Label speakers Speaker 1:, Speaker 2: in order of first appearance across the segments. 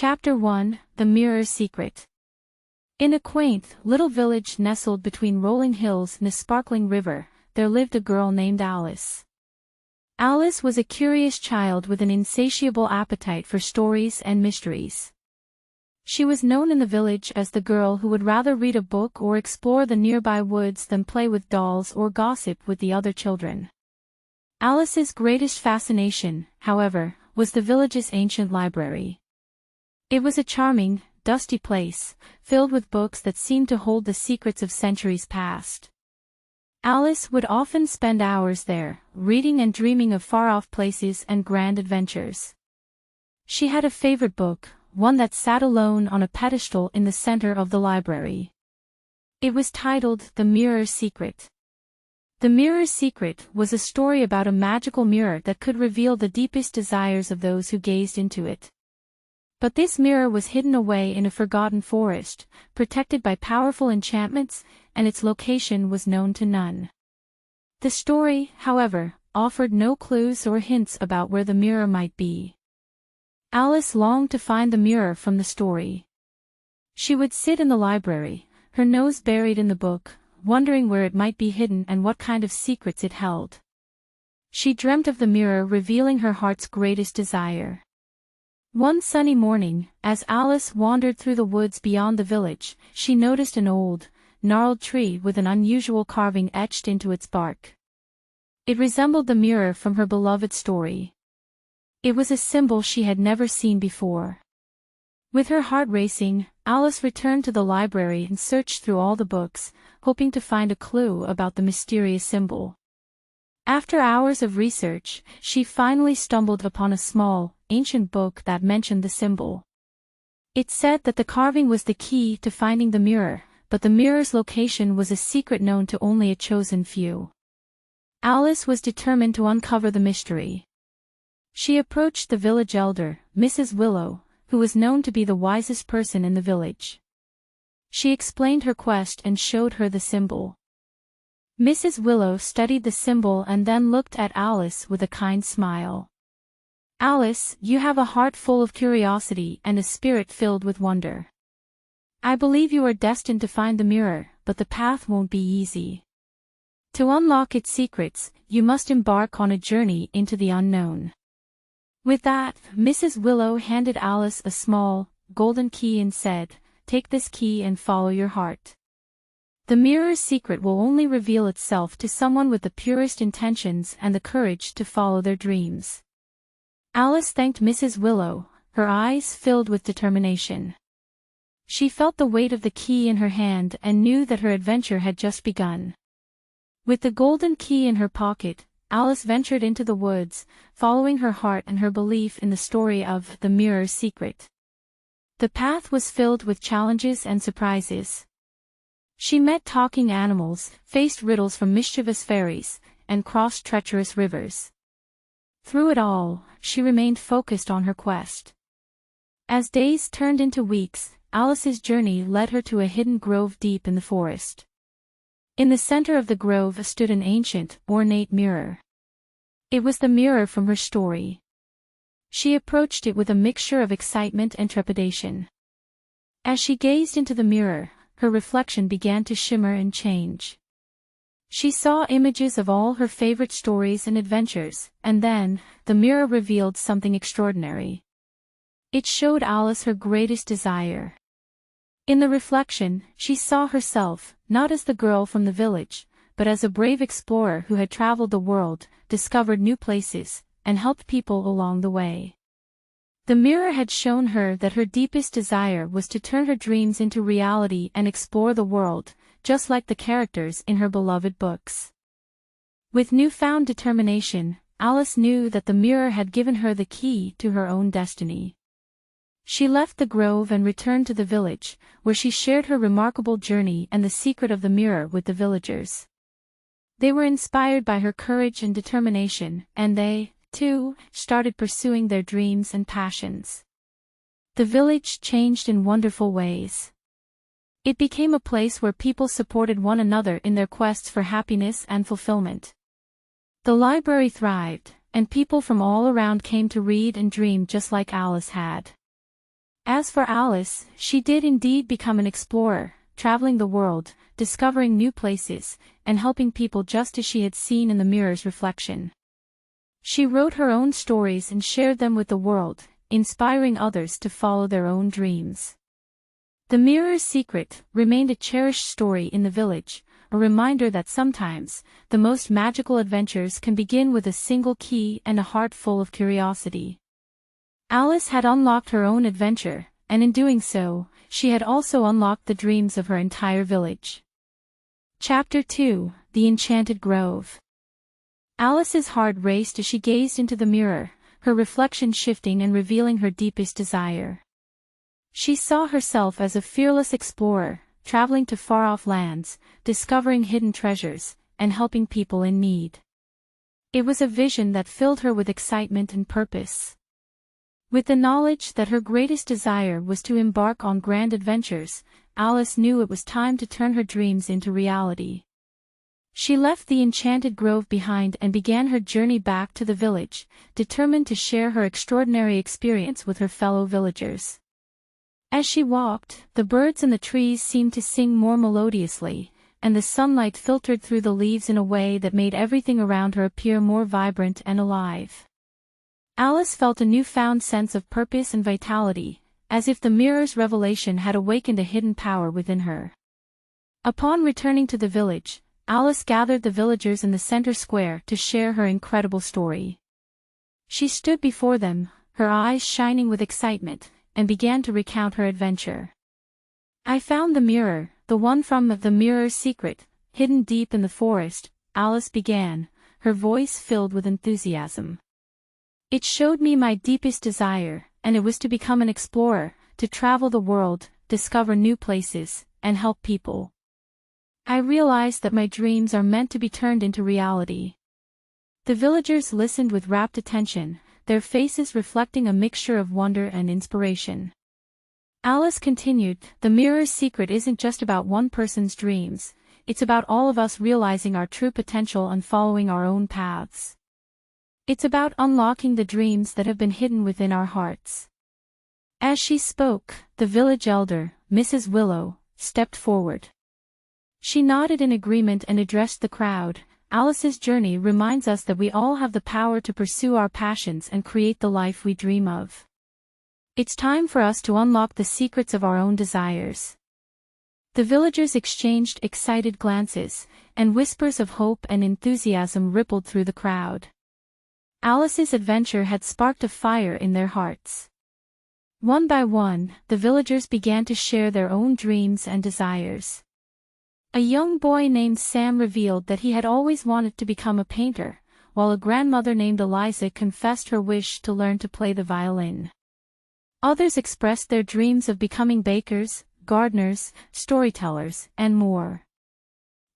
Speaker 1: Chapter 1: The Mirror's Secret. In a quaint, little village nestled between rolling hills and a sparkling river, there lived a girl named Alice. Alice was a curious child with an insatiable appetite for stories and mysteries. She was known in the village as the girl who would rather read a book or explore the nearby woods than play with dolls or gossip with the other children. Alice's greatest fascination, however, was the village's ancient library. It was a charming, dusty place, filled with books that seemed to hold the secrets of centuries past. Alice would often spend hours there, reading and dreaming of far-off places and grand adventures. She had a favorite book, one that sat alone on a pedestal in the center of the library. It was titled The Mirror's Secret. The Mirror's Secret was a story about a magical mirror that could reveal the deepest desires of those who gazed into it. But this mirror was hidden away in a forgotten forest, protected by powerful enchantments, and its location was known to none. The story, however, offered no clues or hints about where the mirror might be. Alice longed to find the mirror from the story. She would sit in the library, her nose buried in the book, wondering where it might be hidden and what kind of secrets it held. She dreamt of the mirror revealing her heart's greatest desire. One sunny morning, as Alice wandered through the woods beyond the village, she noticed an old, gnarled tree with an unusual carving etched into its bark. It resembled the mirror from her beloved story. It was a symbol she had never seen before. With her heart racing, Alice returned to the library and searched through all the books, hoping to find a clue about the mysterious symbol. After hours of research, she finally stumbled upon a small, ancient book that mentioned the symbol. It said that the carving was the key to finding the mirror, but the mirror's location was a secret known to only a chosen few. Alice was determined to uncover the mystery. She approached the village elder, Mrs. Willow, who was known to be the wisest person in the village. She explained her quest and showed her the symbol. Mrs. Willow studied the symbol and then looked at Alice with a kind smile. "Alice, you have a heart full of curiosity and a spirit filled with wonder. I believe you are destined to find the mirror, but the path won't be easy. To unlock its secrets, you must embark on a journey into the unknown." With that, Mrs. Willow handed Alice a small, golden key and said, "Take this key and follow your heart. The mirror's secret will only reveal itself to someone with the purest intentions and the courage to follow their dreams." Alice thanked Mrs. Willow, her eyes filled with determination. She felt the weight of the key in her hand and knew that her adventure had just begun. With the golden key in her pocket, Alice ventured into the woods, following her heart and her belief in the story of The Mirror's Secret. The path was filled with challenges and surprises. She met talking animals, faced riddles from mischievous fairies, and crossed treacherous rivers. Through it all, she remained focused on her quest. As days turned into weeks, Alice's journey led her to a hidden grove deep in the forest. In the center of the grove stood an ancient, ornate mirror. It was the mirror from her story. She approached it with a mixture of excitement and trepidation. As she gazed into the mirror, her reflection began to shimmer and change. She saw images of all her favorite stories and adventures, and then, the mirror revealed something extraordinary. It showed Alice her greatest desire. In the reflection, she saw herself, not as the girl from the village, but as a brave explorer who had traveled the world, discovered new places, and helped people along the way. The mirror had shown her that her deepest desire was to turn her dreams into reality and explore the world, just like the characters in her beloved books. With newfound determination, Alice knew that the mirror had given her the key to her own destiny. She left the grove and returned to the village, where she shared her remarkable journey and the secret of the mirror with the villagers. They were inspired by her courage and determination, and they, too, started pursuing their dreams and passions. The village changed in wonderful ways. It became a place where people supported one another in their quests for happiness and fulfillment. The library thrived, and people from all around came to read and dream just like Alice had. As for Alice, she did indeed become an explorer, traveling the world, discovering new places, and helping people just as she had seen in the mirror's reflection. She wrote her own stories and shared them with the world, inspiring others to follow their own dreams. The mirror's secret remained a cherished story in the village, a reminder that sometimes, the most magical adventures can begin with a single key and a heart full of curiosity. Alice had unlocked her own adventure, and in doing so, she had also unlocked the dreams of her entire village. Chapter 2: The Enchanted Grove. Alice's heart raced as she gazed into the mirror, her reflection shifting and revealing her deepest desire. She saw herself as a fearless explorer, traveling to far-off lands, discovering hidden treasures, and helping people in need. It was a vision that filled her with excitement and purpose. With the knowledge that her greatest desire was to embark on grand adventures, Alice knew it was time to turn her dreams into reality. She left the enchanted grove behind and began her journey back to the village, determined to share her extraordinary experience with her fellow villagers. As she walked, the birds in the trees seemed to sing more melodiously, and the sunlight filtered through the leaves in a way that made everything around her appear more vibrant and alive. Alice felt a newfound sense of purpose and vitality, as if the mirror's revelation had awakened a hidden power within her. Upon returning to the village, Alice gathered the villagers in the center square to share her incredible story. She stood before them, her eyes shining with excitement, and began to recount her adventure. "I found the mirror, the one from the mirror's secret, hidden deep in the forest," Alice began, her voice filled with enthusiasm. "It showed me my deepest desire, and it was to become an explorer, to travel the world, discover new places, and help people. I realized that my dreams are meant to be turned into reality." The villagers listened with rapt attention, their faces reflecting a mixture of wonder and inspiration. Alice continued, "The mirror's secret isn't just about one person's dreams, it's about all of us realizing our true potential and following our own paths. It's about unlocking the dreams that have been hidden within our hearts." As she spoke, the village elder, Mrs. Willow, stepped forward. She nodded in agreement and addressed the crowd. "Alice's journey reminds us that we all have the power to pursue our passions and create the life we dream of. It's time for us to unlock the secrets of our own desires." The villagers exchanged excited glances, and whispers of hope and enthusiasm rippled through the crowd. Alice's adventure had sparked a fire in their hearts. One by one, the villagers began to share their own dreams and desires. A young boy named Sam revealed that he had always wanted to become a painter, while a grandmother named Eliza confessed her wish to learn to play the violin. Others expressed their dreams of becoming bakers, gardeners, storytellers, and more.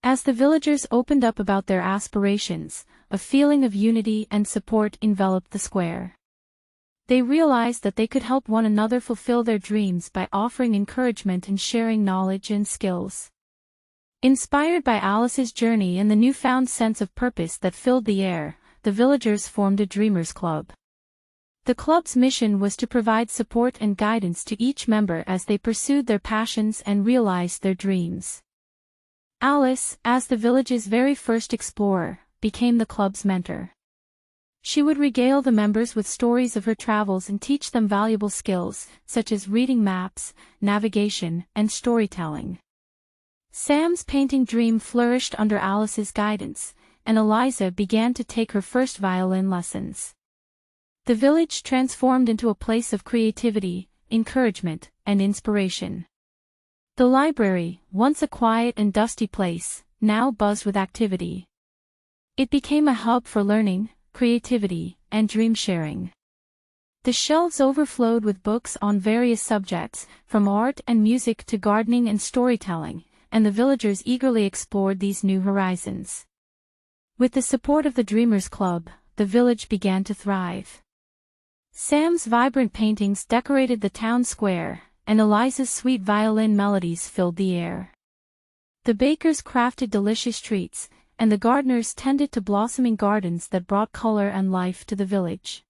Speaker 1: As the villagers opened up about their aspirations, a feeling of unity and support enveloped the square. They realized that they could help one another fulfill their dreams by offering encouragement and sharing knowledge and skills. Inspired by Alice's journey and the newfound sense of purpose that filled the air, the villagers formed a Dreamers Club. The club's mission was to provide support and guidance to each member as they pursued their passions and realized their dreams. Alice, as the village's very first explorer, became the club's mentor. She would regale the members with stories of her travels and teach them valuable skills, such as reading maps, navigation, and storytelling. Sam's painting dream flourished under Alice's guidance, and Eliza began to take her first violin lessons. The village transformed into a place of creativity, encouragement, and inspiration. The library, once a quiet and dusty place, now buzzed with activity. It became a hub for learning, creativity, and dream sharing. The shelves overflowed with books on various subjects, from art and music to gardening and storytelling, and the villagers eagerly explored these new horizons. With the support of the Dreamers Club, the village began to thrive. Sam's vibrant paintings decorated the town square, and Eliza's sweet violin melodies filled the air. The bakers crafted delicious treats, and the gardeners tended to blossoming gardens that brought color and life to the village.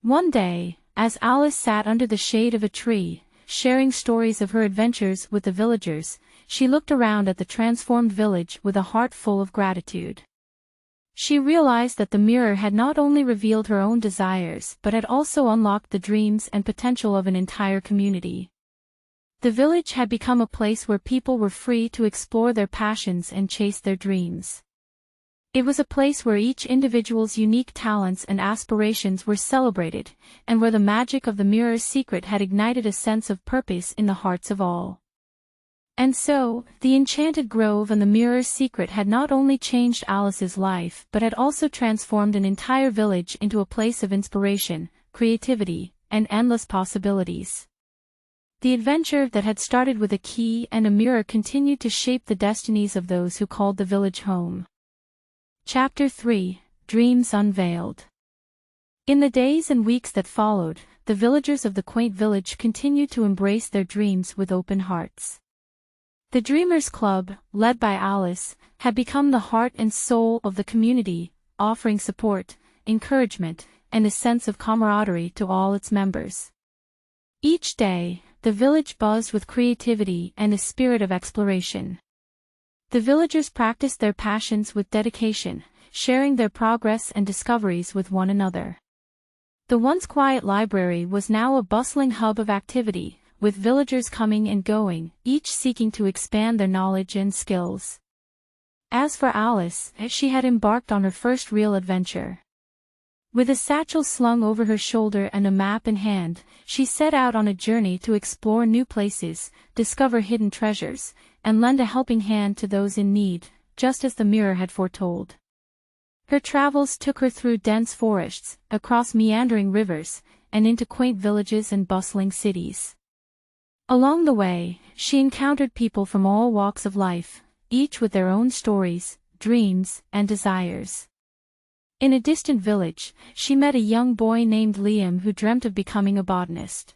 Speaker 1: One day, As Alice sat under the shade of a tree, sharing stories of her adventures with the villagers, she looked around at the transformed village with a heart full of gratitude. She realized that the mirror had not only revealed her own desires but had also unlocked the dreams and potential of an entire community. The village had become a place where people were free to explore their passions and chase their dreams. It was a place where each individual's unique talents and aspirations were celebrated, and where the magic of the mirror's secret had ignited a sense of purpose in the hearts of all. And so, the enchanted grove and the mirror's secret had not only changed Alice's life but had also transformed an entire village into a place of inspiration, creativity, and endless possibilities. The adventure that had started with a key and a mirror continued to shape the destinies of those who called the village home. Chapter 3: Dreams Unveiled. In the days and weeks that followed, the villagers of the quaint village continued to embrace their dreams with open hearts. The Dreamers Club, led by Alice, had become the heart and soul of the community, offering support, encouragement, and a sense of camaraderie to all its members. Each day, the village buzzed with creativity and a spirit of exploration. The villagers practiced their passions with dedication, sharing their progress and discoveries with one another. The once quiet library was now a bustling hub of activity, with villagers coming and going, each seeking to expand their knowledge and skills. As for Alice, she had embarked on her first real adventure. With a satchel slung over her shoulder and a map in hand, she set out on a journey to explore new places, discover hidden treasures, and lend a helping hand to those in need, just as the mirror had foretold. Her travels took her through dense forests, across meandering rivers, and into quaint villages and bustling cities. Along the way, she encountered people from all walks of life, each with their own stories, dreams, and desires. In a distant village, she met a young boy named Liam who dreamt of becoming a botanist.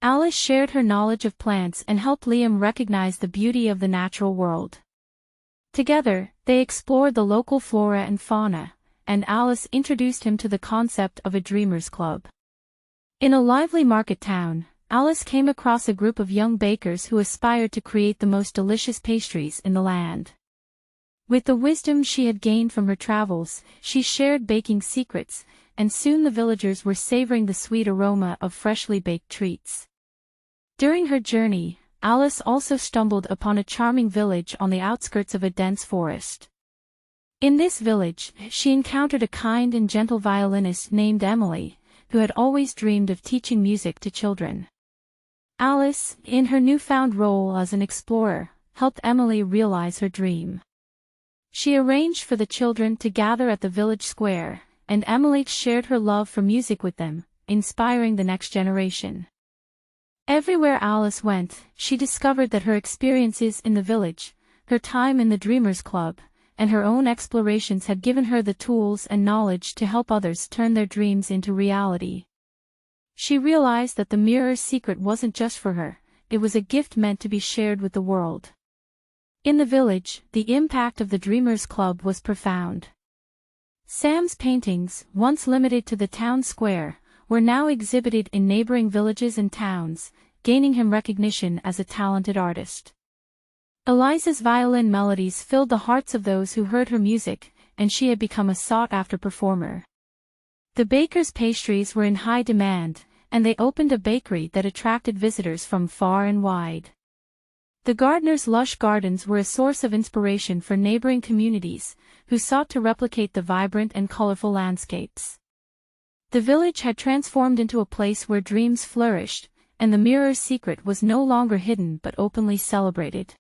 Speaker 1: Alice shared her knowledge of plants and helped Liam recognize the beauty of the natural world. Together, they explored the local flora and fauna, and Alice introduced him to the concept of a Dreamers Club. In a lively market town, Alice came across a group of young bakers who aspired to create the most delicious pastries in the land. With the wisdom she had gained from her travels, she shared baking secrets, and soon the villagers were savoring the sweet aroma of freshly baked treats. During her journey, Alice also stumbled upon a charming village on the outskirts of a dense forest. In this village, she encountered a kind and gentle violinist named Emily, who had always dreamed of teaching music to children. Alice, in her newfound role as an explorer, helped Emily realize her dream. She arranged for the children to gather at the village square, and Emily shared her love for music with them, inspiring the next generation. Everywhere Alice went, she discovered that her experiences in the village, her time in the Dreamers Club, and her own explorations had given her the tools and knowledge to help others turn their dreams into reality. She realized that the mirror's secret wasn't just for her, it was a gift meant to be shared with the world. In the village, the impact of the Dreamers Club was profound. Sam's paintings, once limited to the town square, were now exhibited in neighboring villages and towns, gaining him recognition as a talented artist. Eliza's violin melodies filled the hearts of those who heard her music, and she had become a sought-after performer. The baker's pastries were in high demand, and they opened a bakery that attracted visitors from far and wide. The gardener's lush gardens were a source of inspiration for neighboring communities, who sought to replicate the vibrant and colorful landscapes. The village had transformed into a place where dreams flourished, and the mirror's secret was no longer hidden but openly celebrated.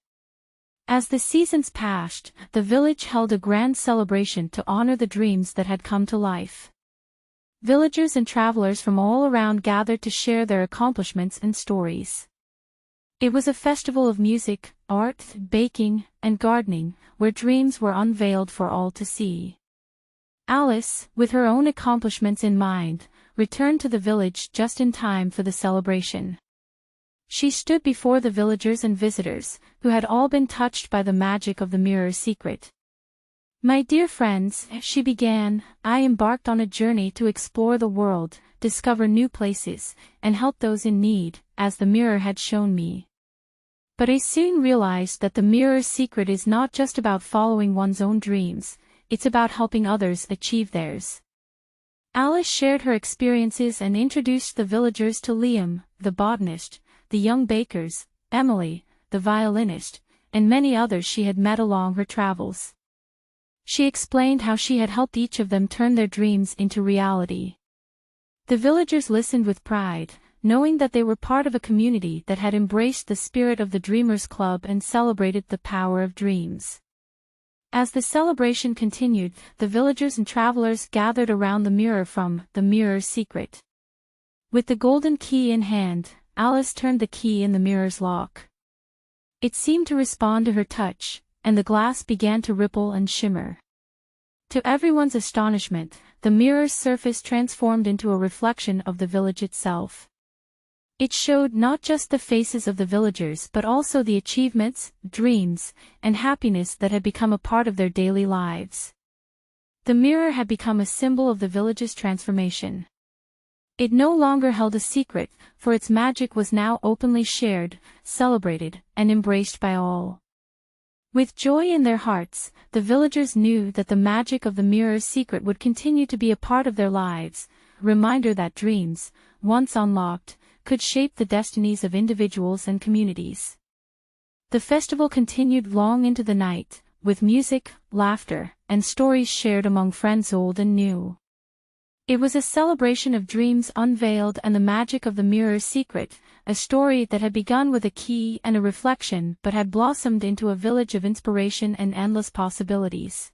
Speaker 1: As the seasons passed, the village held a grand celebration to honor the dreams that had come to life. Villagers and travelers from all around gathered to share their accomplishments and stories. It was a festival of music, art, baking, and gardening, where dreams were unveiled for all to see. Alice, with her own accomplishments in mind, returned to the village just in time for the celebration. She stood before the villagers and visitors, who had all been touched by the magic of the mirror's secret. My dear friends, she began, I embarked on a journey to explore the world, discover new places, and help those in need, as the mirror had shown me. But I soon realized that the mirror's secret is not just about following one's own dreams, it's about helping others achieve theirs. Alice shared her experiences and introduced the villagers to Liam, the botanist, the young bakers, Emily, the violinist, and many others she had met along her travels. She explained how she had helped each of them turn their dreams into reality. The villagers listened with pride, knowing that they were part of a community that had embraced the spirit of the Dreamers Club and celebrated the power of dreams. As the celebration continued, the villagers and travelers gathered around the mirror from The Mirror's Secret. With the golden key in hand, Alice turned the key in the mirror's lock. It seemed to respond to her touch, and the glass began to ripple and shimmer. To everyone's astonishment, the mirror's surface transformed into a reflection of the village itself. It showed not just the faces of the villagers but also the achievements, dreams, and happiness that had become a part of their daily lives. The mirror had become a symbol of the village's transformation. It no longer held a secret, for its magic was now openly shared, celebrated, and embraced by all. With joy in their hearts, the villagers knew that the magic of the mirror's secret would continue to be a part of their lives, a reminder that dreams, once unlocked, could shape the destinies of individuals and communities. The festival continued long into the night, with music, laughter, and stories shared among friends old and new. It was a celebration of dreams unveiled and the magic of the mirror's secret, a story that had begun with a key and a reflection but had blossomed into a village of inspiration and endless possibilities.